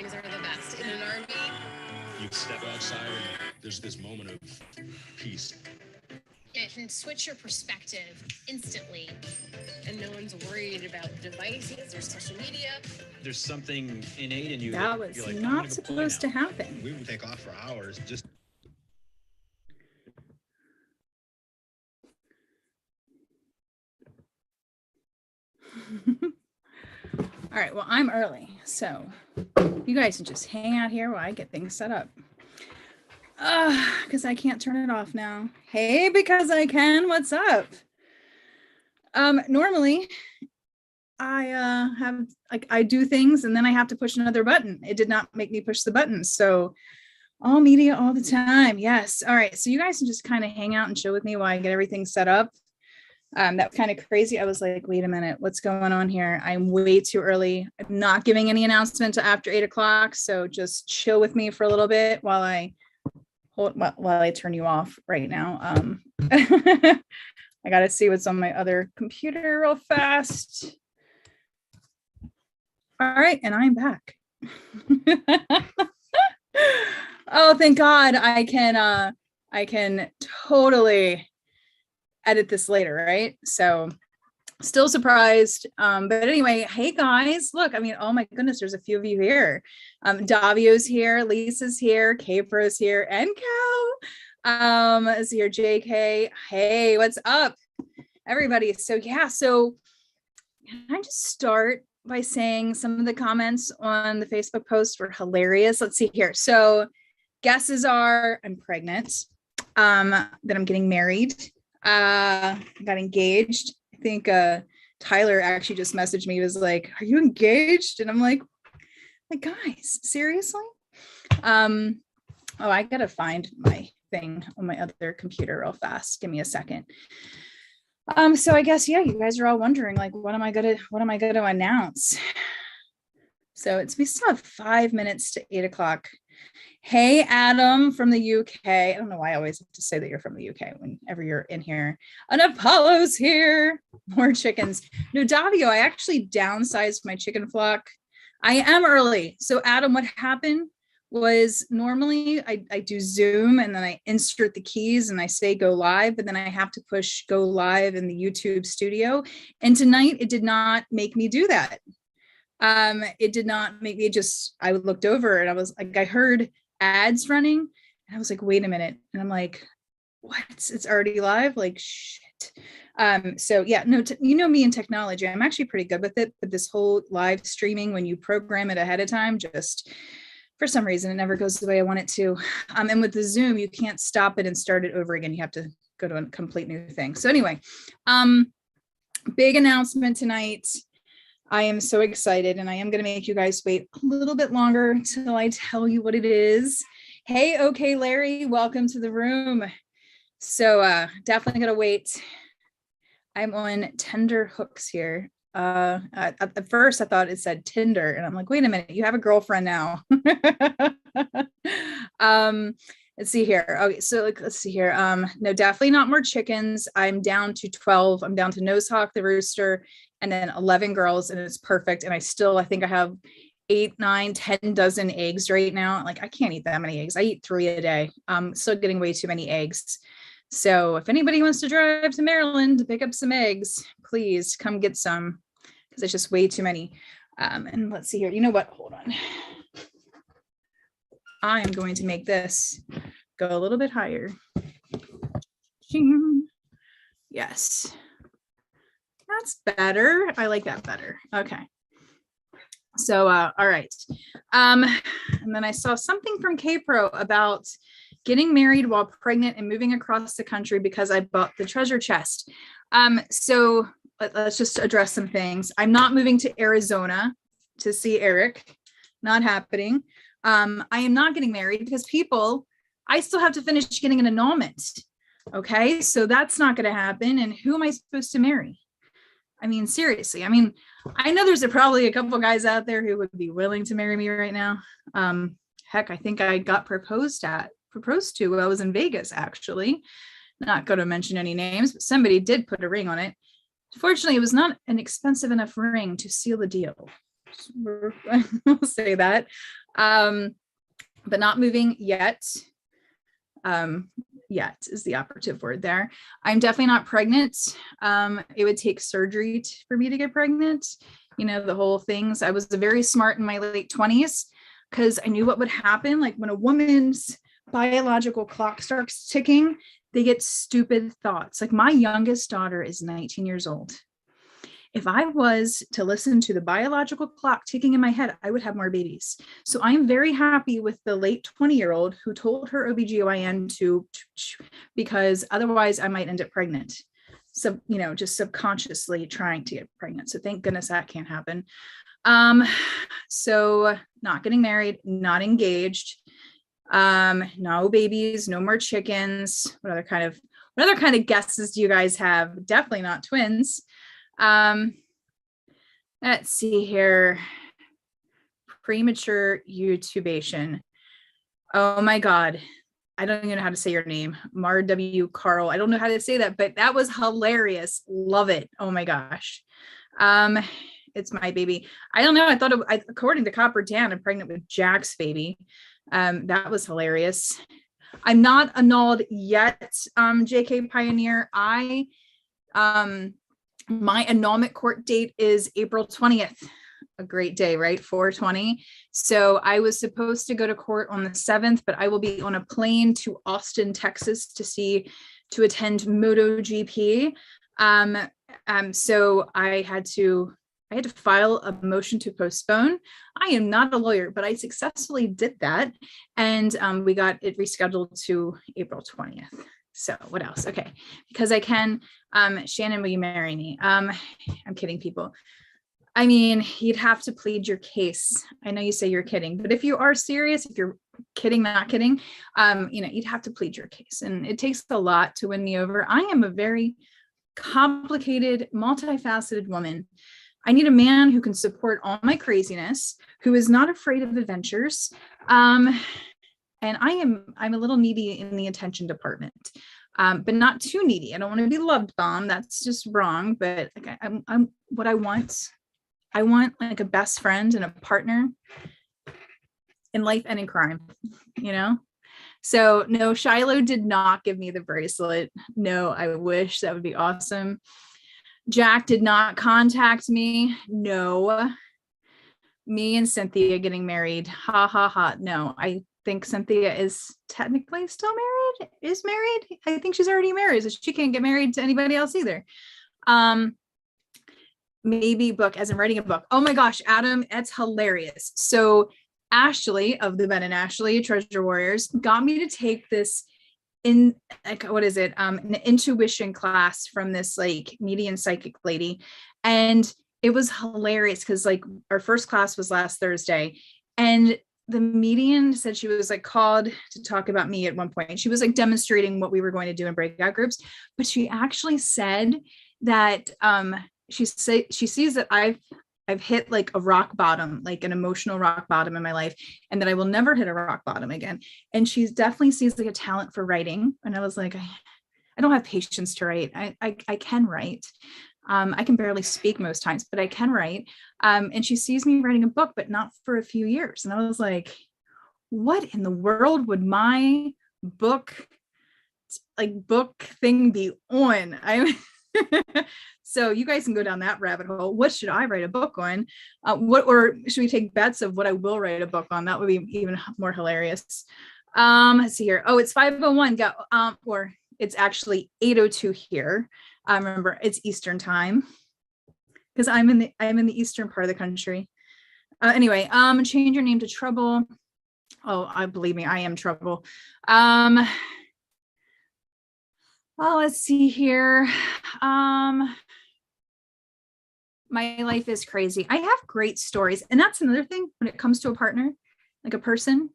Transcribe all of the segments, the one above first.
mornings are the best in an army. You step outside and there's this moment of peace. It can switch your perspective instantly, and no one's worried about devices or social media. There's something innate in you. That was like, not supposed to happen. We would take off for hours just. All right, well, I'm early, so you guys can just hang out here while I get things set up. Because I can't turn it off now. Hey, because I can, what's up? Normally, I do things and then I have to push another button. It did not make me push the button, so all media all the time, yes. All right, so you guys can just kind of hang out and chill with me while I get everything set up. That was kind of crazy. I was like, wait a minute, what's going on here? I'm way too early. I'm not giving any announcement until after 8 o'clock. So just chill with me for a little bit while I turn you off right now. I got to see what's on my other computer real fast. All right. And I'm back. Oh, thank God. I can totally edit this later, right? So still surprised. But anyway, hey guys, look, I mean, oh my goodness, there's a few of you here. Davio's here, Lisa's here, Capro's here, and Cal is here, JK. Hey, what's up, everybody? So yeah, so can I just start by saying some of the comments on the Facebook post were hilarious. Let's see here. So guesses are I'm pregnant, that I'm getting married. I got engaged. I think Tyler actually just messaged me. He was like, are you engaged? And I'm like guys, seriously? Oh, I gotta find my thing on my other computer real fast. Give me a second. So I guess, yeah, you guys are all wondering, like, what am I gonna announce? So we still have 5 minutes to 8 o'clock. Hey, Adam from the UK. I don't know why I always have to say that you're from the UK whenever you're in here. And Apollo's here. More chickens. No, Davio, I actually downsized my chicken flock. I am early. So Adam, what happened was normally I do Zoom and then I insert the keys and I say go live, but then I have to push go live in the YouTube studio. And tonight it did not make me do that. It did not make me I looked over and I was like, I heard ads running and I was like, wait a minute. And I'm like, what? It's already live? Like, shit. So yeah, no, you know me in technology, I'm actually pretty good with it, but this whole live streaming, when you program it ahead of time, just for some reason, it never goes the way I want it to. And with the Zoom, you can't stop it and start it over again. You have to go to a complete new thing. So anyway, big announcement tonight. I am so excited and I am going to make you guys wait a little bit longer until I tell you what it is. Hey, okay, Larry, welcome to the room. So definitely going to wait. I'm on tender hooks here. At first I thought it said Tinder and I'm like, wait a minute, you have a girlfriend now. Let's see here. Okay, so let's see here. No, definitely not more chickens. I'm down to 12. I'm down to Nosehawk the rooster and then 11 girls and it's perfect. And I think I have 8, 9, 10 dozen eggs right now. Like I can't eat that many eggs. I eat 3 a day. I'm still getting way too many eggs. So if anybody wants to drive to Maryland to pick up some eggs, please come get some because it's just way too many. And let's see here. You know what? Hold on. I'm going to make this go a little bit higher. Yes. That's better. I like that better. Okay. So, all right. And then I saw something from K-Pro about getting married while pregnant and moving across the country because I bought the treasure chest. So let's just address some things. I'm not moving to Arizona to see Eric. Not happening. I am not getting married because I still have to finish getting an annulment. Okay. So that's not going to happen. And who am I supposed to marry? I mean, seriously, I mean, I know there's probably a couple guys out there who would be willing to marry me right now. Heck, I think I got proposed to while I was in Vegas, actually. Not going to mention any names, but somebody did put a ring on it. Fortunately, it was not an expensive enough ring to seal the deal. We'll say that. But not moving yet. Yet is the operative word there. I'm definitely not pregnant. It would take surgery for me to get pregnant. You know, the whole things. I was very smart in my late 20s because I knew what would happen. Like when a woman's biological clock starts ticking, they get stupid thoughts. Like my youngest daughter is 19 years old. If I was to listen to the biological clock ticking in my head, I would have more babies. So I'm very happy with the late 20-year-old who told her OBGYN to, because otherwise I might end up pregnant. So, you know, just subconsciously trying to get pregnant. So thank goodness that can't happen. So not getting married, not engaged, no babies, no more chickens. What other kind of guesses do you guys have? Definitely not twins. Let's see here. Premature utubation. Oh my God. I don't even know how to say your name. Mar W. Carl. I don't know how to say that, but that was hilarious. Love it. Oh my gosh. It's my baby. I don't know. I thought according to Copper Dan, I'm pregnant with Jack's baby. That was hilarious. I'm not annulled yet. JK Pioneer. My annulment court date is April 20th. A great day, right? 4/20. So I was supposed to go to court on the 7th, but I will be on a plane to Austin, Texas to attend MotoGP. So I had to file a motion to postpone. I am not a lawyer, but I successfully did that. And we got it rescheduled to April 20th. So what else? Okay, because I can, Shannon, will you marry me? I'm kidding, people. I mean, you'd have to plead your case. I know you say you're kidding, but if you are serious, if you're kidding, not kidding, you know, you'd have to plead your case. And it takes a lot to win me over. I am a very complicated, multifaceted woman. I need a man who can support all my craziness, who is not afraid of adventures. And I'm a little needy in the attention department, but not too needy. I don't want to be loved bomb. That's just wrong. But like I'm what I want like a best friend and a partner in life and in crime, you know? So no, Shiloh did not give me the bracelet. No, I wish. That would be awesome. Jack did not contact me. No. Me and Cynthia getting married. Ha ha ha. No, I think Cynthia is technically still married, I think she's already married. So she can't get married to anybody else either. Maybe book, as in writing a book. Oh my gosh, Adam, that's hilarious. So Ashley of the Ben and Ashley Treasure Warriors got me to take this an intuition class from this like medium psychic lady. And it was hilarious because like our first class was last Thursday, and the medium said she was like called to talk about me at one point. She was like demonstrating what we were going to do in breakout groups, but she actually said that she sees that I've hit like a rock bottom, like an emotional rock bottom in my life, and that I will never hit a rock bottom again. And she definitely sees like a talent for writing. And I was like, I don't have patience to write. I can write. I can barely speak most times, but I can write. And she sees me writing a book, but not for a few years. And I was like, what in the world would my book thing be on? So you guys can go down that rabbit hole. What should I write a book on? Or should we take bets of what I will write a book on? That would be even more hilarious. Let's see here. Oh, it's 5:01. Or it's actually 8:02 here. Remember, it's Eastern time because I'm in the eastern part of the country. Anyway, change your name to Trouble. Oh, believe me, I am Trouble. Well, let's see here. My life is crazy. I have great stories, and that's another thing when it comes to a partner, like a person.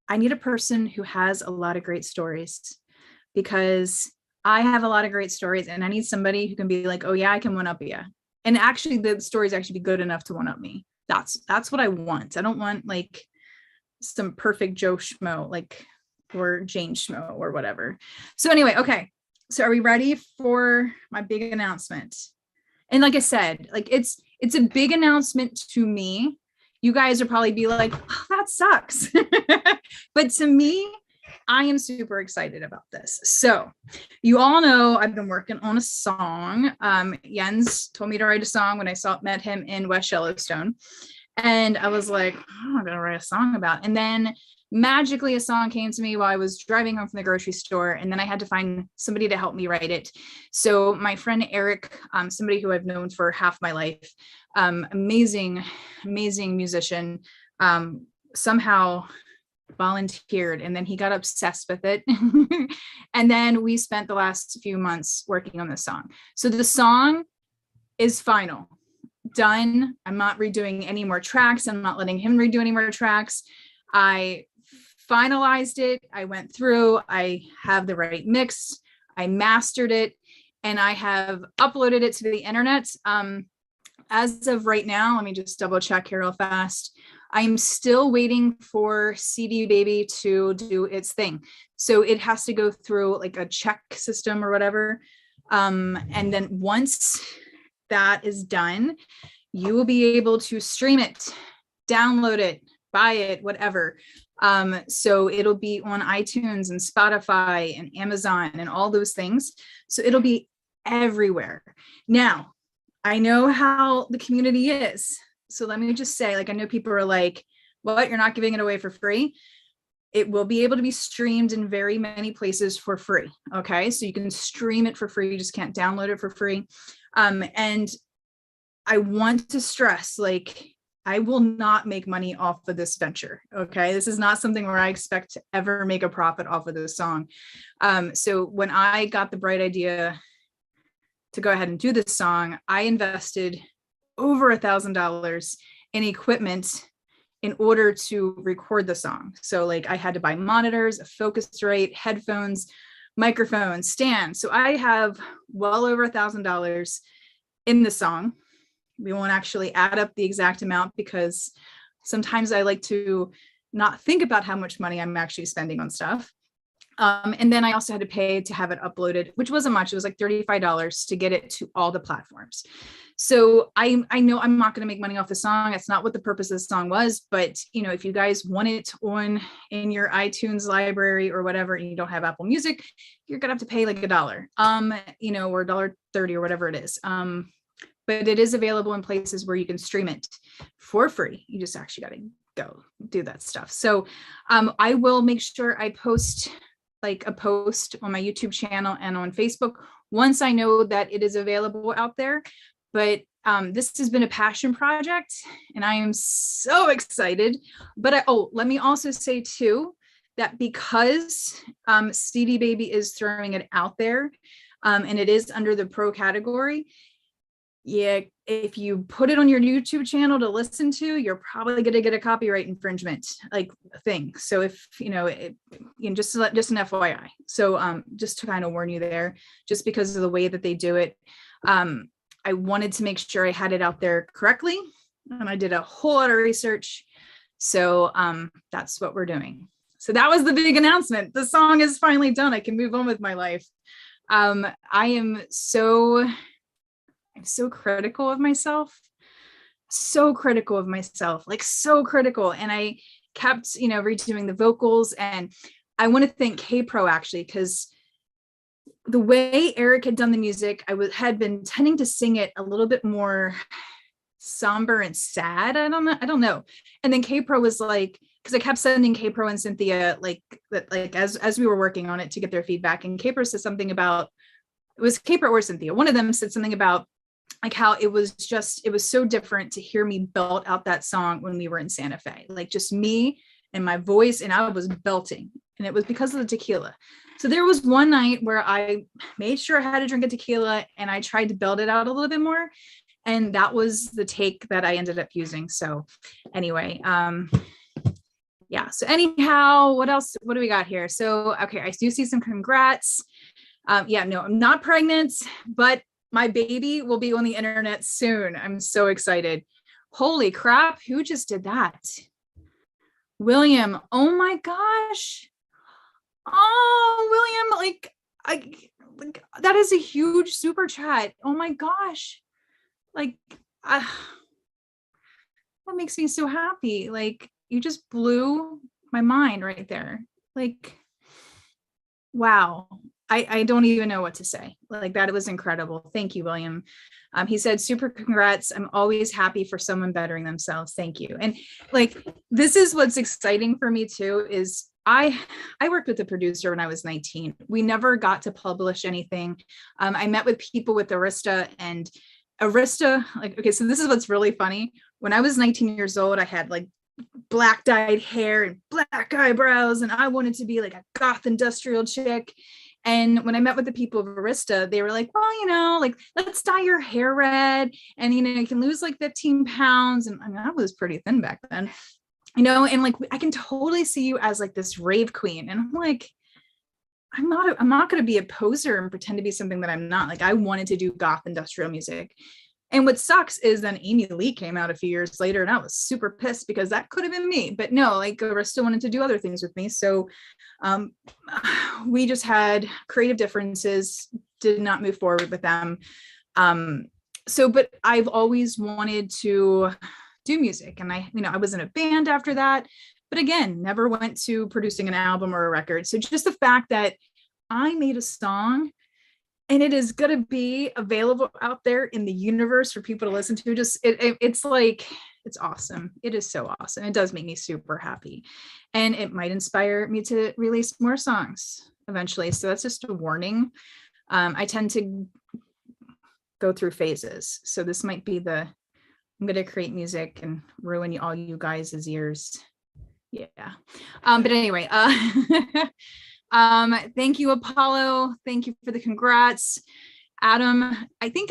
I need a person who has a lot of great stories, because I have a lot of great stories, and I need somebody who can be like, oh yeah, I can one up you. And actually the stories actually be good enough to one up me. That's what I want. I don't want like some perfect Joe Schmo, like, or Jane Schmo or whatever. So anyway, okay. So are we ready for my big announcement? And like I said, like it's it's a big announcement to me. You guys will probably be like, oh, that sucks. But to me, I am super excited about this. So you all know I've been working on a song. Jens told me to write a song when I met him in West Yellowstone. And I was like, oh, I'm going to write a song about. And then magically a song came to me while I was driving home from the grocery store. And then I had to find somebody to help me write it. So my friend Eric, somebody who I've known for half my life, amazing musician, somehow volunteered, and then he got obsessed with it. And then we spent the last few months working on the song. So the song is final, done. I'm not redoing any more tracks. I'm not letting him redo any more tracks. I finalized it. I went through, I have the right mix, I mastered it, and I have uploaded it to the internet. As of right now, let me just double check here real fast. I'm still waiting for CD Baby to do its thing. So it has to go through like a check system or whatever. And then once that is done, you will be able to stream it, download it, buy it, whatever. So it'll be on iTunes and Spotify and Amazon and all those things. So it'll be everywhere. Now, I know how the community is. So let me just say, like, I know people are like, what, you're not giving it away for free? It will be able to be streamed in very many places for free. Okay. So you can stream it for free. You just can't download it for free. And I want to stress, like, I will not make money off of this venture. Okay. This is not something where I expect to ever make a profit off of this song. So when I got the bright idea to go ahead and do this song, I invested over $1,000 in equipment in order to record the song. So like I had to buy monitors, a Focusrite, headphones, microphone, stand. So I have well over $1,000 in the song. We won't actually add up the exact amount because sometimes I like to not think about how much money I'm actually spending on stuff. And then I also had to pay to have it uploaded, which wasn't much. It was like $35 to get it to all the platforms. So I know I'm not going to make money off the song. That's not what the purpose of the song was. But, you know, if you guys want it on in your iTunes library or whatever, and you don't have Apple Music, you're going to have to pay like $1, you know, or $1.30 or whatever it is. But it is available in places where you can stream it for free. You just actually got to go do that stuff. So I will make sure I post like a post on my YouTube channel and on Facebook once I know that it is available out there. But this has been a passion project and I am so excited. But let me also say too, that because CD Baby is throwing it out there and it is under the pro category, yeah, if you put it on your YouTube channel to listen to, you're probably going to get a copyright infringement like thing. So if, just an FYI. So just to kind of warn you there, just because of the way that they do it, I wanted to make sure I had it out there correctly. And I did a whole lot of research. So that's what we're doing. So that was the big announcement. The song is finally done. I can move on with my life. I'm so critical of myself, like so critical. And I kept, redoing the vocals. And I want to thank K-Pro actually, because the way Eric had done the music, had been tending to sing it a little bit more somber and sad. I don't know. And then K-Pro was like, because I kept sending K-Pro and Cynthia as we were working on it to get their feedback. And K-Pro said something about, it was K-Pro or Cynthia. One of them said something about like how it was so different to hear me belt out that song when we were in Santa Fe, like just me and my voice, and I was belting, and it was because of the tequila. So there was one night where I made sure I had to drink a tequila and I tried to belt it out a little bit more. And that was the take that I ended up using. So anyway, yeah. So anyhow, what do we got here? So, okay. I do see some congrats. Yeah, no, I'm not pregnant, but my baby will be on the internet soon. I'm so excited. Holy crap. Who just did that? William. Oh my gosh. Oh, William, that is a huge super chat. Oh my gosh. Like, that makes me so happy. Like, you just blew my mind right there. Like, wow. I don't even know what to say. Like, that was incredible. Thank you, William. He said, super congrats. I'm always happy for someone bettering themselves. Thank you. And like, this is what's exciting for me too, is I worked with a producer when I was 19. We never got to publish anything. I met with people with Arista, and Arista, like, okay, so this is what's really funny. When I was 19 years old, I had like black dyed hair and black eyebrows, and I wanted to be like a goth industrial chick. And when I met with the people of Arista, they were like, well, you know, like, let's dye your hair red, and, you know, you can lose like 15 pounds. And I mean, I was pretty thin back then, you know, and like, I can totally see you as like this rave queen. And I'm like, I'm not going to be a poser and pretend to be something that I'm not. Like, I wanted to do goth industrial music. And what sucks is then Amy Lee came out a few years later, and I was super pissed because that could have been me. But no, like, Arista wanted to do other things with me. So we just had creative differences, did not move forward with them. But I've always wanted to do music. And I was in a band after that, but again, never went to producing an album or a record. So just the fact that I made a song and it is going to be available out there in the universe for people to listen to, it's like, it's awesome. It is so awesome. It does make me super happy, and it might inspire me to release more songs eventually. So that's just a warning. I tend to go through phases. So this might be I'm going to create music and ruin all you guys' ears. Yeah. But anyway, thank you, Apollo. Thank you for the congrats. Adam, I think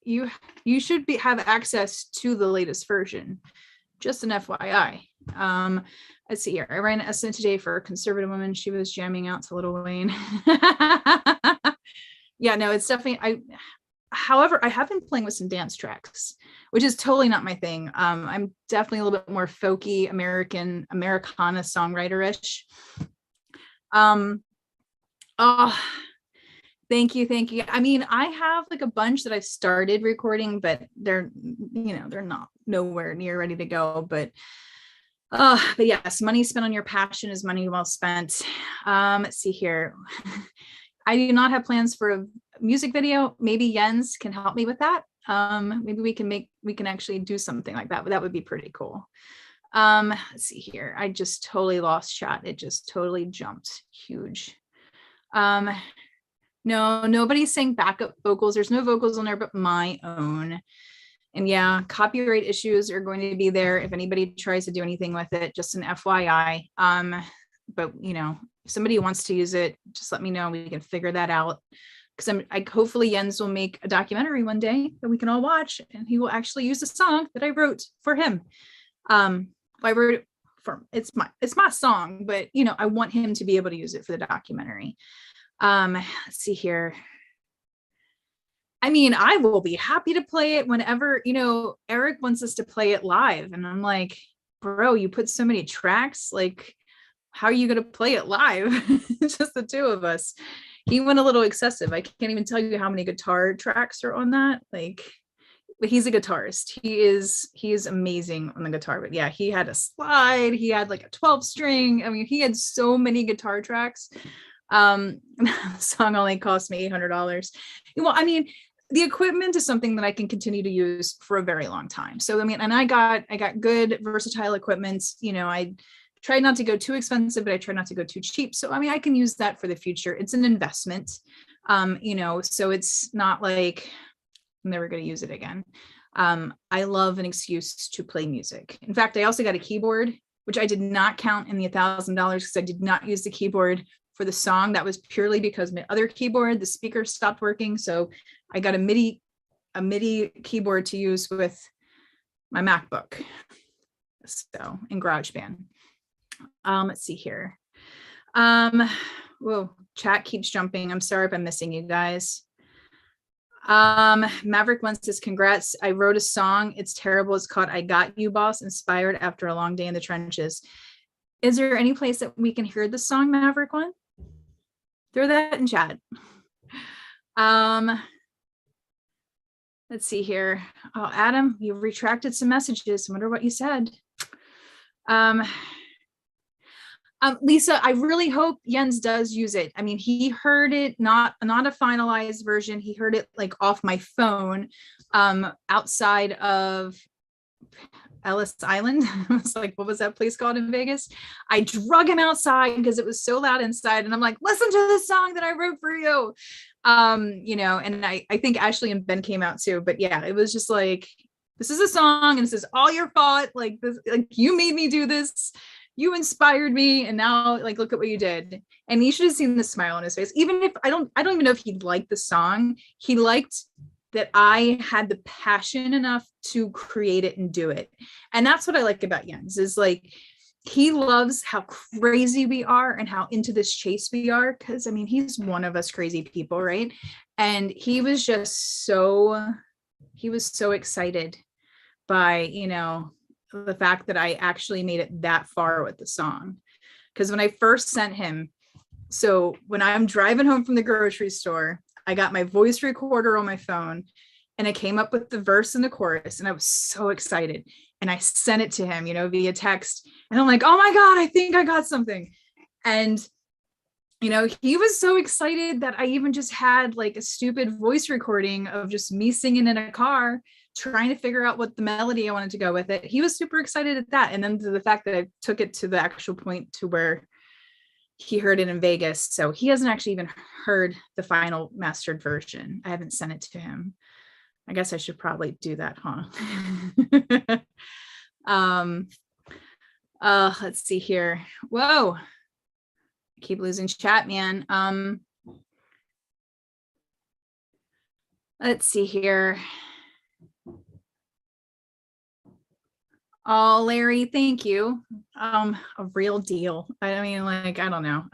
you should have access to the latest version. Just an FYI. Let's see here. I ran an estimate today for a conservative woman. She was jamming out to Lil Wayne. Yeah, no, it's definitely, however, I have been playing with some dance tracks, which is totally not my thing. I'm definitely a little bit more folky, Americana songwriter-ish. Oh, thank you. I mean, I have like a bunch that I've started recording, but they're not nowhere near ready to go. But yes, money spent on your passion is money well spent. Let's see here. I do not have plans for a music video. Maybe Jens can help me with that. Maybe we can actually do something like that, but that would be pretty cool. Let's see here. I just totally lost chat. It just totally jumped huge. No, nobody's saying backup vocals. There's no vocals on there but my own. And yeah, copyright issues are going to be there if anybody tries to do anything with it, just an FYI. But you know, if somebody wants to use it, just let me know. We can figure that out. Because hopefully Jens will make a documentary one day that we can all watch, and he will actually use a song that I wrote for him. I wrote it for it's my song, but you know, I want him to be able to use it for the documentary. Let's see here. I mean, I will be happy to play it whenever, you know, Eric wants us to play it live, and I'm like, bro, you put so many tracks, like, how are you going to play it live? Just the two of us. He went a little excessive. I can't even tell you how many guitar tracks are on that. Like, but he's a guitarist. He is amazing on the guitar. But yeah, he had a slide. He had like a 12 string. I mean, he had so many guitar tracks. The song only cost me $800. Well, I mean, the equipment is something that I can continue to use for a very long time. So I mean, and I got good versatile equipment. You know, I try not to go too expensive, but I try not to go too cheap. So, I mean, I can use that for the future. It's an investment, you know, so it's not like I'm never going to use it again. I love an excuse to play music. In fact, I also got a keyboard, which I did not count in the $1,000 because I did not use the keyboard for the song. That was purely because my other keyboard, the speaker stopped working. So I got a MIDI keyboard to use with my MacBook. So in GarageBand. Let's see here. Whoa, chat keeps jumping. I'm sorry if I'm missing you guys. Maverick One says, congrats. I wrote a song. It's terrible. It's called I Got You, Boss, inspired after a long day in the trenches. Is there any place that we can hear the song, Maverick One? Throw that in chat. Let's see here. Oh, Adam, you retracted some messages. I wonder what you said. Lisa, I really hope Jens does use it. I mean, he heard it, not a finalized version. He heard it like off my phone, outside of Ellis Island. I was like, what was that place called in Vegas? I drug him outside because it was so loud inside. And I'm like, listen to this song that I wrote for you. And I think Ashley and Ben came out too. But yeah, it was just like, this is a song and this is all your fault. Like this, like you made me do this. You inspired me, and now like look at what you did. And you should have seen the smile on his face. Even if I don't even know if he liked the song. He liked that I had the passion enough to create it and do it. And that's what I like about Jens, is like he loves how crazy we are and how into this chase we are. Cause I mean, he's one of us crazy people, right? And he was so excited by, the fact that I actually made it that far with the song. Because when I first sent him, so when I'm driving home from the grocery store, I got my voice recorder on my phone and I came up with the verse and the chorus, and I was so excited. And I sent it to him, via text. And I'm like, oh my God, I think I got something. And, he was so excited that I even just had like a stupid voice recording of just me singing in a car, trying to figure out what the melody I wanted to go with it. He was super excited at that. And then the fact that I took it to the actual point to where he heard it in Vegas. So he hasn't actually even heard the final mastered version. I haven't sent it to him. I guess I should probably do that, huh? Let's see here. Whoa. I keep losing chat, man. Let's see here. Oh, Larry, thank you. A real deal. I mean, like, I don't know.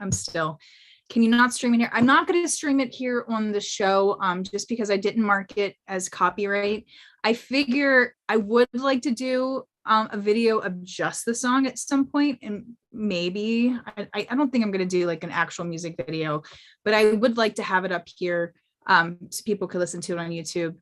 Can you not stream it here? I'm not going to stream it here on the show, just because I didn't mark it as copyright. I figure I would like to do a video of just the song at some point, and maybe I don't think I'm going to do like an actual music video, but I would like to have it up here so people could listen to it on YouTube.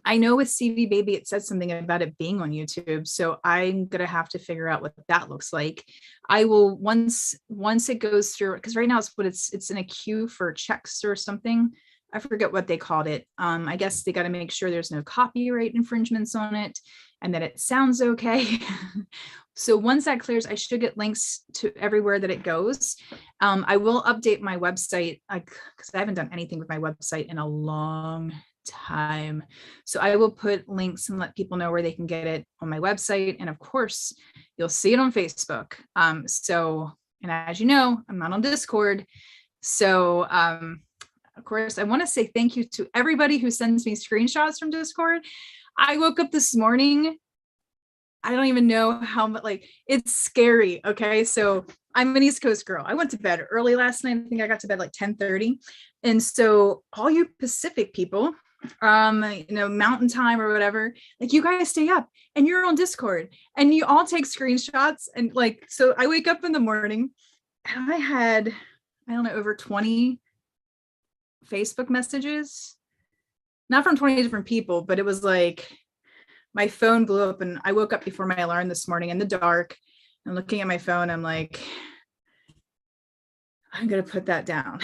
I know with CD Baby, it said something about it being on YouTube. So I'm going to have to figure out what that looks like. I will, once it goes through, because right now it's in a queue for checks or something. I forget what they called it. I guess they got to make sure there's no copyright infringements on it and that it sounds okay. So once that clears, I should get links to everywhere that it goes. I will update my website because I haven't done anything with my website in a long time. So I will put links and let people know where they can get it on my website. And of course, you'll see it on Facebook. And as you know, I'm not on Discord. So of course, I want to say thank you to everybody who sends me screenshots from Discord. I woke up this morning. I don't even know how much, like, it's scary. Okay. So I'm an East Coast girl. I went to bed early last night. I think I got to bed like 10:30. And so all you Pacific people, mountain time or whatever, like you guys stay up and you're on Discord and you all take screenshots. And like, so I wake up in the morning and I had, I don't know, over 20 Facebook messages, not from 20 different people, but it was like, my phone blew up and I woke up before my alarm this morning in the dark and looking at my phone. I'm like, I'm going to put that down.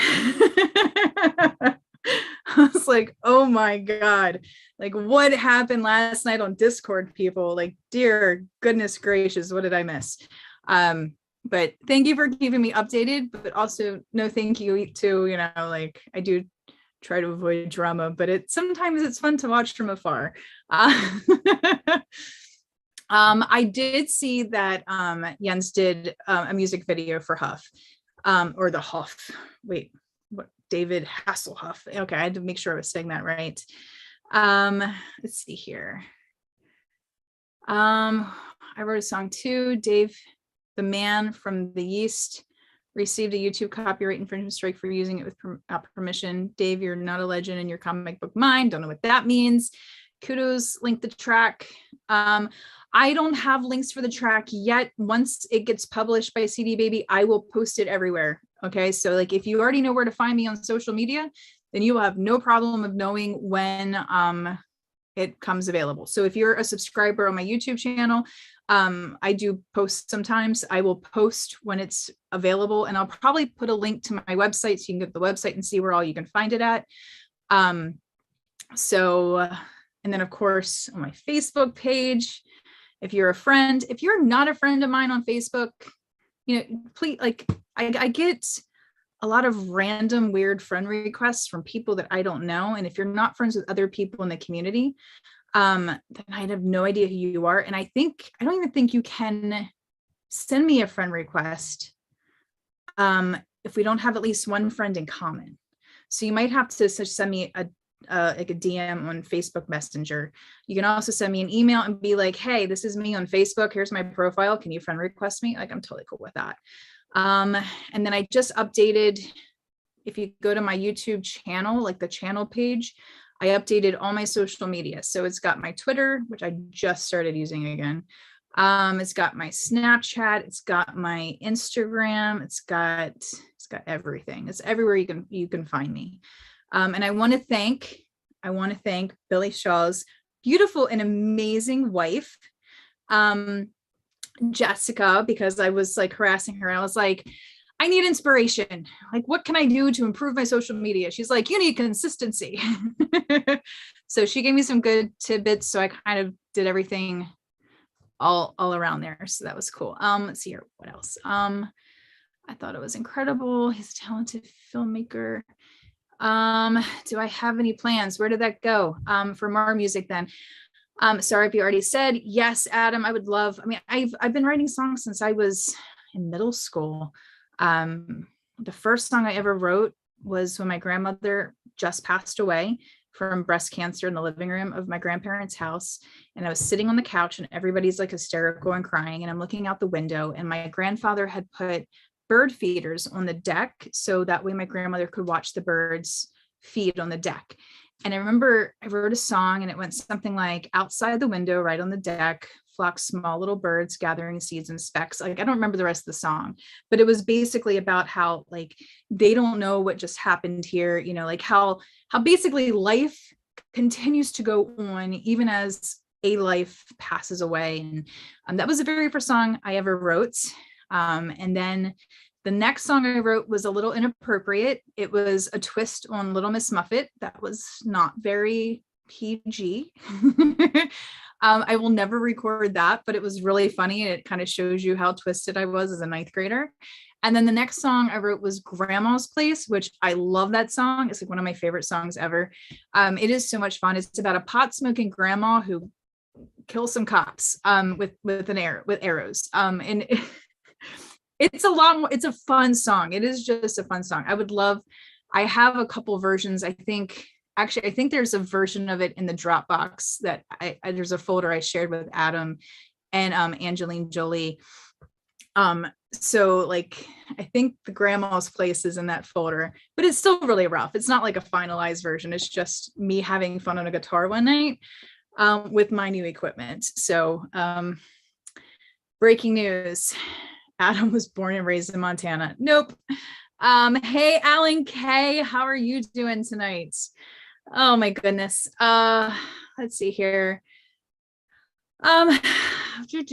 I was like, oh my God, like what happened last night on Discord, people? Like, dear goodness gracious, what did I miss? But thank you for keeping me updated, but also no thank you to, like I do try to avoid drama, but sometimes it's fun to watch from afar. I did see that Jens did a music video for Huff, or the Huff. Wait, what? David Hasselhoff. Okay, I had to make sure I was saying that right. Let's see here. I wrote a song too. Dave, the man from the Yeast, received a YouTube copyright infringement strike for using it without permission. Dave, you're not a legend in your comic book mind. Don't know what that means. Kudos, link the track. I don't have links for the track yet. Once it gets published by CD Baby, I will post it everywhere. Okay, so like if you already know where to find me on social media, then you will have no problem of knowing when it comes available. So if you're a subscriber on my YouTube channel, I do post sometimes. I will post when it's available, and I'll probably put a link to my website so you can go to the website and see where all you can find it at. And then of course on my Facebook page, if you're a friend, if you're not a friend of mine on Facebook, please, like I get a lot of random weird friend requests from people that I don't know. And if you're not friends with other people in the community, then I have no idea who you are. And I don't even think you can send me a friend request if we don't have at least one friend in common. So you might have to send me like a DM on Facebook Messenger. You can also send me an email and be like, hey, this is me on Facebook. Here's my profile. Can you friend request me? Like, I'm totally cool with that. And then I just updated, if you go to my YouTube channel, like the channel page, I updated all my social media. So it's got my Twitter, which I just started using again. It's got my Snapchat, it's got my Instagram, it's got everything. It's everywhere you can find me. And I want to thank Billy Shaw's beautiful and amazing wife, Jessica, because I was like harassing her. I was like, I need inspiration. Like, what can I do to improve my social media? She's like, you need consistency. So she gave me some good tidbits. So I kind of did everything all around there. So that was cool. Let's see here. What else? I thought it was incredible. He's a talented filmmaker. Do I have any plans? Where did that go? For more music then. Sorry if you already said. Yes, Adam, I would love, I've been writing songs since I was in middle school. The first song I ever wrote was when my grandmother just passed away from breast cancer in the living room of my grandparents' house. And I was sitting on the couch and everybody's like hysterical and crying. And I'm looking out the window, and my grandfather had put bird feeders on the deck so that way my grandmother could watch the birds feed on the deck. And I remember I wrote a song and it went something like, outside the window, right on the deck, flock small little birds gathering seeds and specks. Like, I don't remember the rest of the song, but it was basically about how like they don't know what just happened here, like how basically life continues to go on even as a life passes away. And that was the very first song I ever wrote. And then the next song I wrote was a little inappropriate. It was a twist on Little Miss Muffet. That was not very PG. I will never record that, but it was really funny. And it kind of shows you how twisted I was as a ninth grader. And then the next song I wrote was Grandma's Place, which I love that song. It's like one of my favorite songs ever. It is so much fun. It's about a pot smoking grandma who kills some cops with arrows. And it's a fun song. It is just a fun song. I have a couple versions. I think there's a version of it in the Dropbox that there's a folder I shared with Adam and Angeline Jolie. So like, I think the Grandma's Place is in that folder, but it's still really rough. It's not like a finalized version. It's just me having fun on a guitar one night with my new equipment. So breaking news. Adam was born and raised in Montana. Nope. Hey, Alan K, how are you doing tonight? Oh my goodness. Let's see here. You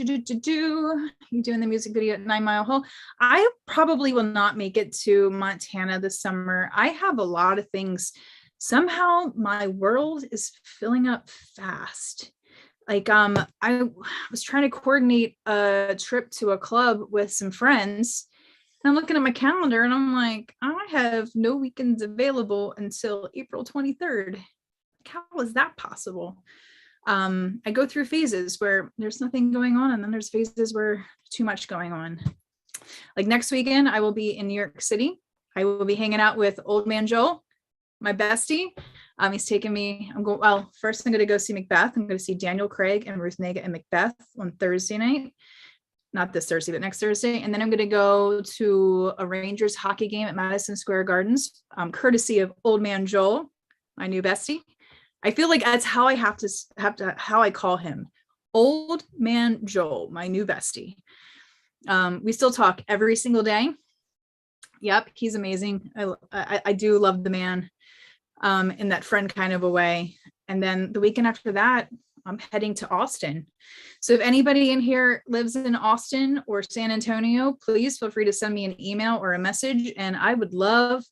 doing the music video at 9 Mile Hole? I probably will not make it to Montana this summer. I have a lot of things. Somehow my world is filling up fast. Like, I was trying to coordinate a trip to a club with some friends. And I'm looking at my calendar and I'm like, I have no weekends available until April 23rd. How is that possible? I go through phases where there's nothing going on, and then there's phases where too much going on. Like next weekend, I will be in New York City. I will be hanging out with Old Man Joel, my bestie. He's taking me, first I'm going to go see Macbeth. I'm going to see Daniel Craig and Ruth Negga and Macbeth on Thursday night. Not this Thursday, but next Thursday. And then I'm going to go to a Rangers hockey game at Madison Square Gardens, courtesy of Old Man Joel, my new bestie. I feel like that's how I have to how I call him. Old Man Joel, my new bestie. We still talk every single day. Yep, he's amazing. I do love the man in that friend kind of a way. And then the weekend after that, I'm heading to Austin. So if anybody in here lives in Austin or San Antonio, please feel free to send me an email or a message, and I would love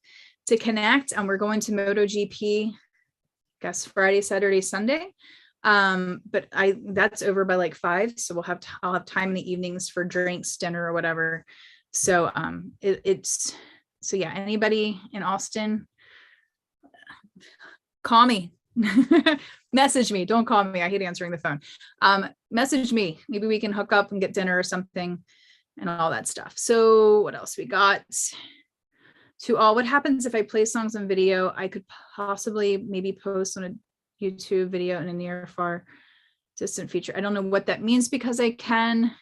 to connect. And we're going to MotoGP, I guess Friday, Saturday, Sunday. But that's over by like 5. So I'll have time in the evenings for drinks, dinner, or whatever. So so yeah, anybody in Austin, call me. Message me. Don't call me. I hate answering the phone. Message me. Maybe we can hook up and get dinner or something and all that stuff. So what else we got? To all, what happens if I play songs on video? I could possibly maybe post on a YouTube video in a near far distant future. I don't know what that means because I can.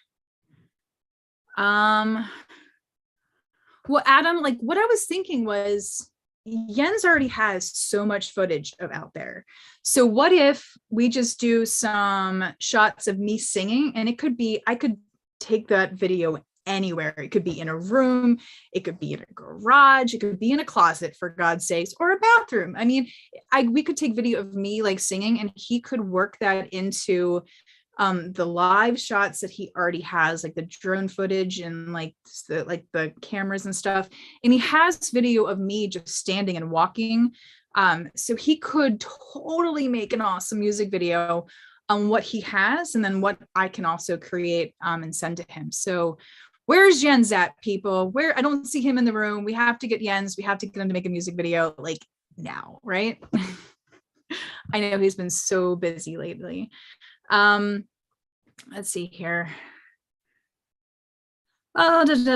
Well, Adam, like what I was thinking was Jens already has so much footage of out there. So what if we just do some shots of me singing, and it could be, I could take that video anywhere. It could be in a room, it could be in a garage, it could be in a closet, for God's sakes, or a bathroom. I mean, we could take video of me like singing, and he could work that into the live shots that he already has, like the drone footage and like the cameras and stuff. And he has video of me just standing and walking. So he could totally make an awesome music video on what he has, and then what I can also create and send to him. So where's Jens at, people? I don't see him in the room. We have to get Jens. We have to get him to make a music video like now, right? I know he's been so busy lately. Let's see here. Adam,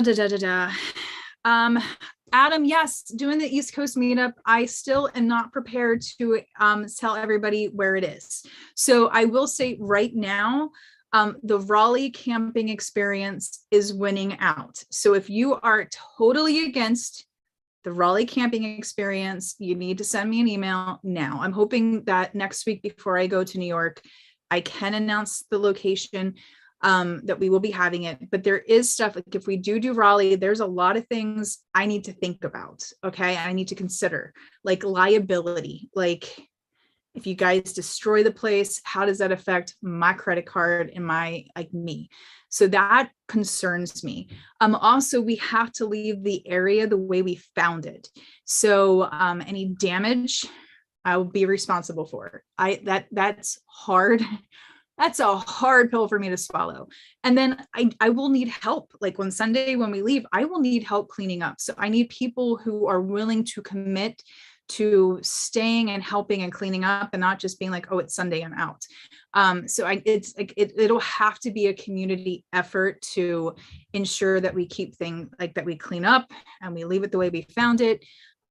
yes, doing the East Coast meetup. I still am not prepared to tell everybody where it is. So I will say right now, the Raleigh camping experience is winning out. So if you are totally against the Raleigh camping experience, you need to send me an email now. I'm hoping that next week before I go to New York, I can announce the location that we will be having it. But there is stuff, like if we do Raleigh, there's a lot of things I need to think about. Okay. I need to consider, like liability, like if you guys destroy the place, how does that affect my credit card and me? So that concerns me. Also, we have to leave the area the way we found it. So any damage, I will be responsible for. That's hard. That's a hard pill for me to swallow. And then I will need help. Like when we leave, I will need help cleaning up. So I need people who are willing to commit to staying and helping and cleaning up, and not just being like, oh, it's Sunday, I'm out. So it's like it'll have to be a community effort to ensure that we keep things like that, we clean up and we leave it the way we found it.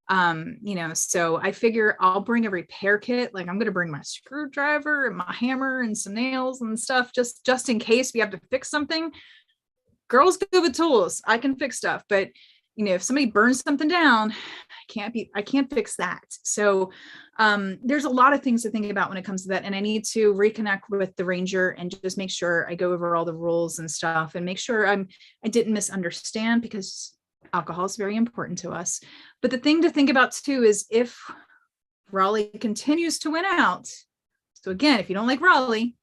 So I figure I'll bring a repair kit. Like I'm going to bring my screwdriver and my hammer and some nails and stuff, just in case we have to fix something. Girls go with tools. I can fix stuff, but if somebody burns something down, I can't fix that. So there's a lot of things to think about when it comes to that. And I need to reconnect with the ranger and just make sure I go over all the rules and stuff, and make sure I didn't misunderstand, because alcohol is very important to us. But the thing to think about too is if Raleigh continues to win out. So again, if you don't like Raleigh,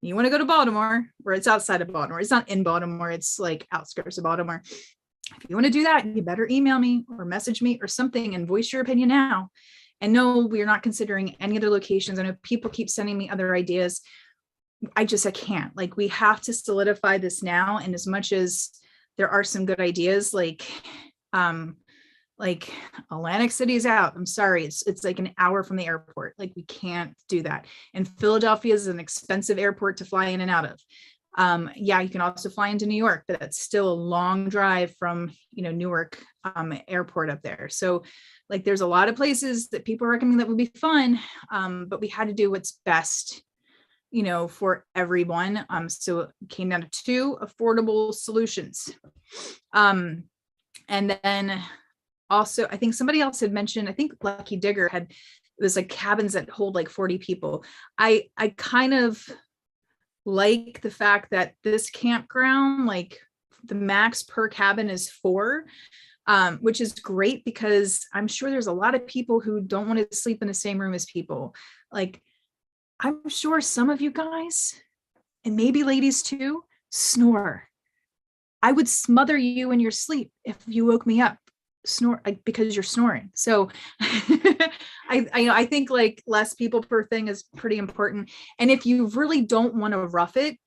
you want to go to Baltimore, where it's outside of Baltimore. It's not in Baltimore. It's like outskirts of Baltimore. If you want to do that, you better email me or message me or something and voice your opinion now. And no, we're not considering any other locations. I know people keep sending me other ideas. I can't. Like, we have to solidify this now. And as much as there are some good ideas, like Atlantic City is out. I'm sorry. It's like an hour from the airport. Like, we can't do that. And Philadelphia is an expensive airport to fly in and out of. You can also fly into New York, but that's still a long drive from, Newark airport up there. So like, there's a lot of places that people recommend that would be fun. But we had to do what's best, for everyone. So it came down to 2 affordable solutions. And then also, I think somebody else had mentioned, I think Lucky Digger it was like cabins that hold like 40 people. I kind of like the fact that this campground, like the max per cabin is 4, which is great, because I'm sure there's a lot of people who don't want to sleep in the same room as people. Like, I'm sure some of you guys, and maybe ladies too, snore. I would smother you in your sleep if you woke me up snore like because you're snoring. So I think like less people per thing is pretty important. And if you really don't want to rough it,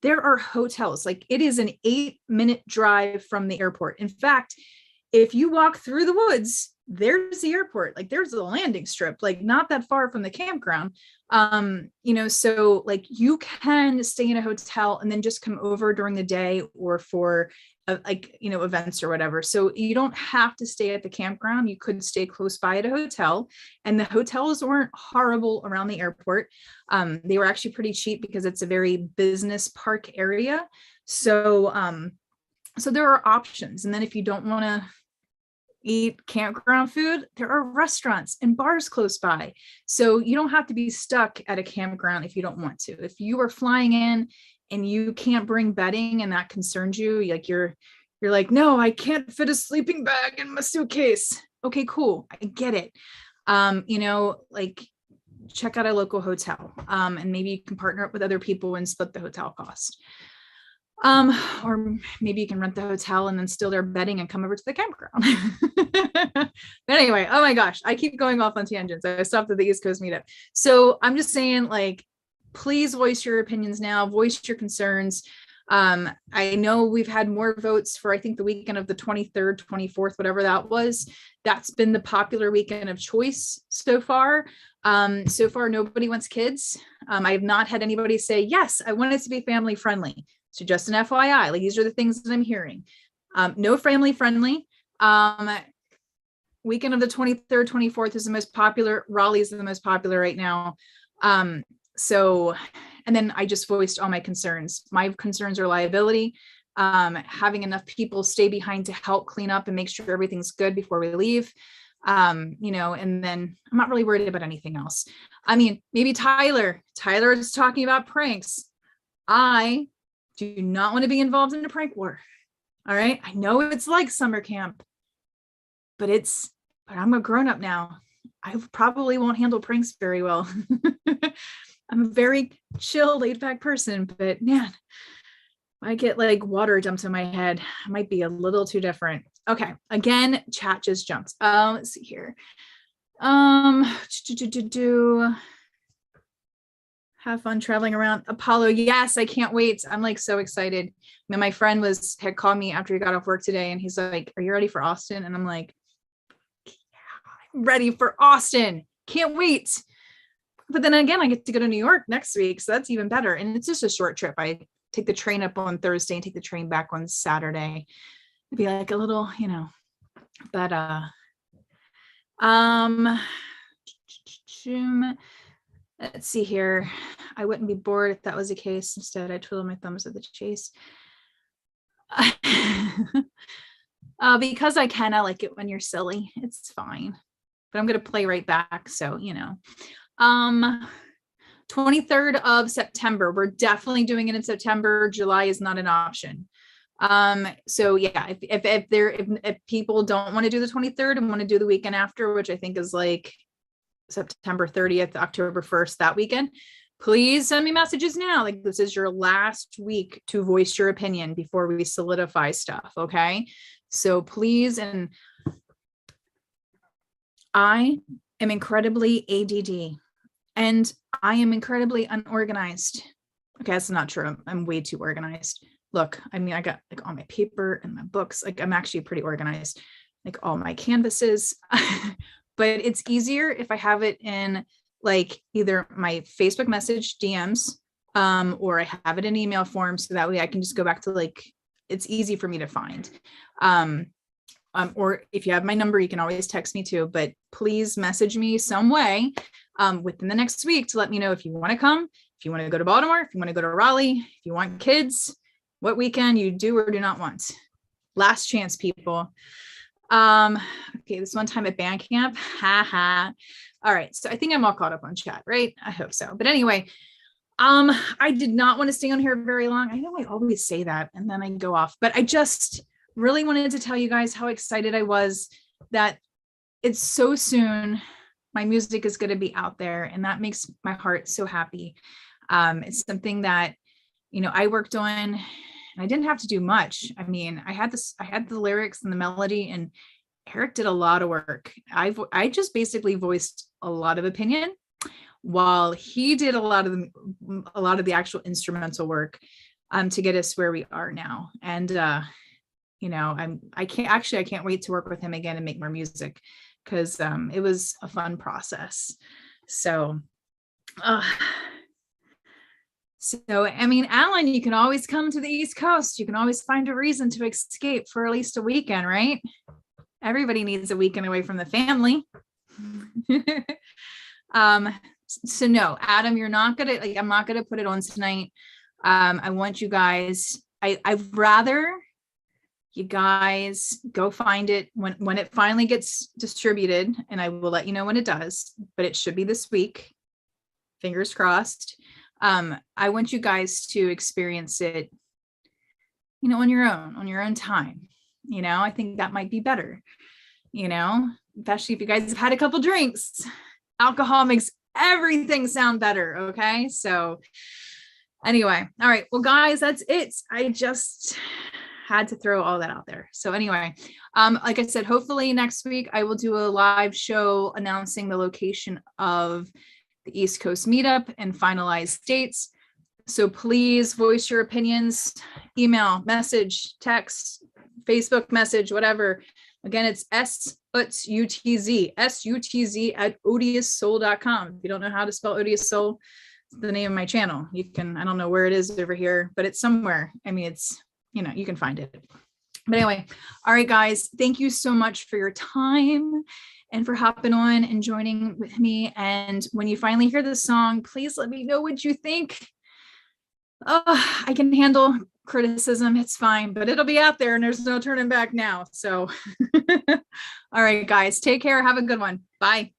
there are hotels. Like it is an 8-minute drive from the airport. In fact, if you walk through the woods, there's the airport. Like there's the landing strip, like not that far from the campground. So like you can stay in a hotel and then just come over during the day or for events or whatever. So you don't have to stay at the campground. You could stay close by at a hotel, and the hotels weren't horrible around the airport. They were actually pretty cheap because it's a very business park area. So there are options. And then if you don't want to eat campground food, there are restaurants and bars close by. So you don't have to be stuck at a campground if you don't want to. If you are flying in and you can't bring bedding and that concerns you, like you're like, no, I can't fit a sleeping bag in my suitcase. Okay, cool. I get it. Like check out a local hotel. And maybe you can partner up with other people and split the hotel cost. Or maybe you can rent the hotel and then steal their bedding and come over to the campground. But anyway, oh my gosh, I keep going off on tangents. I stopped at the East Coast meetup. So I'm just saying, like, please voice your opinions now, voice your concerns. I know we've had more votes for, I think, the weekend of the 23rd, 24th, whatever that was. That's been the popular weekend of choice so far. So far, nobody wants kids. I have not had anybody say, yes, I want it to be family friendly. So just an FYI, like these are the things that I'm hearing. No family friendly. Weekend of the 23rd, 24th is the most popular. Raleigh is the most popular right now. And then I just voiced all my concerns. My concerns are liability, having enough people stay behind to help clean up and make sure everything's good before we leave. And then I'm not really worried about anything else. I mean, maybe Tyler is talking about pranks. I do not want to be involved in a prank war. All right. I know it's like summer camp, but I'm a grown up now. I probably won't handle pranks very well. I'm a very chill, laid back person, but man, I get like water dumped in my head. I might be a little too different. Okay. Again, chat just jumped. Let's see here. Have fun traveling around. Apollo, yes, I can't wait. I'm like so excited. I mean, my friend had called me after he got off work today, and he's like, "Are you ready for Austin?" And I'm like, "Yeah, I'm ready for Austin. Can't wait." But then again, I get to go to New York next week, so that's even better. And it's just a short trip. I take the train up on Thursday and take the train back on Saturday. It'd be like a little, but let's see here. I wouldn't be bored if that was the case. Instead, I twiddle my thumbs at the chase. Because I kind of like it when you're silly. It's fine. But I'm going to play right back. So, 23rd of September. We're definitely doing it in September. July is not an option. So yeah, if people don't want to do the 23rd and want to do the weekend after, which I think is like September 30th, October 1st, that weekend, please send me messages now. Like this is your last week to voice your opinion before we solidify stuff. Okay. So please. And I am incredibly ADD and I am incredibly unorganized. Okay. That's not true. I'm way too organized. Look, I mean, I got like all my paper and my books. Like I'm actually pretty organized, like all my canvases, but it's easier if I have it in like either my Facebook message DMs, or I have it in email form. So that way I can just go back to like, it's easy for me to find. Or if you have my number, you can always text me too, but please message me some way within the next week to let me know if you want to come, if you want to go to Baltimore, if you want to go to Raleigh, if you want kids, what weekend you do or do not want. Last chance, people. Okay, this one time at band camp. All right, so I think I'm all caught up on chat, right? I hope so. But anyway, I did not want to stay on here very long. I know I always say that and then I go off, but I just really wanted to tell you guys how excited I was that it's so soon. my music is going to be out there, and that makes my heart so happy. It's something that, you know, I worked on, and I didn't have to do much. I mean, I had the lyrics and the melody, and Eric did a lot of work. I just basically voiced a lot of opinion, while he did a lot of the actual instrumental work to get us where we are now. And you know, I can't wait to work with him again and make more music, because it was a fun process. So I mean, Alan, you can always come to the East Coast. You can always find a reason to escape for at least a weekend, right? Everybody needs a weekend away from the family. So no, Adam, you're not gonna, like, I'm not gonna put it on tonight. I want you guys, I'd rather you guys go find it when it finally gets distributed, and I will let you know when it does, but it should be this week. Fingers crossed. I want you guys to experience it, you know, on your own time. You know, I think that might be better, you know, especially if you guys have had a couple drinks. Alcohol makes everything sound better. Okay. So anyway, all right. Well, guys, that's it. I just had to throw all that out there. So anyway, like I said, hopefully next week I will do a live show announcing the location of the East Coast meetup and finalize dates. So please voice your opinions, email, message, text, Facebook message, whatever. Again, it's SUTZ at odioussoul.com. If you don't know how to spell Odious Soul, it's the name of my channel. You can, I don't know where it is over here, but it's somewhere. I mean, it's, you know, you can find it. But anyway, all right, guys, thank you so much for your time and for hopping on and joining with me. And when you finally hear the song, please let me know what you think. Oh, I can handle criticism. It's fine, but it'll be out there and there's no turning back now. So, all right, guys, take care. Have a good one. Bye.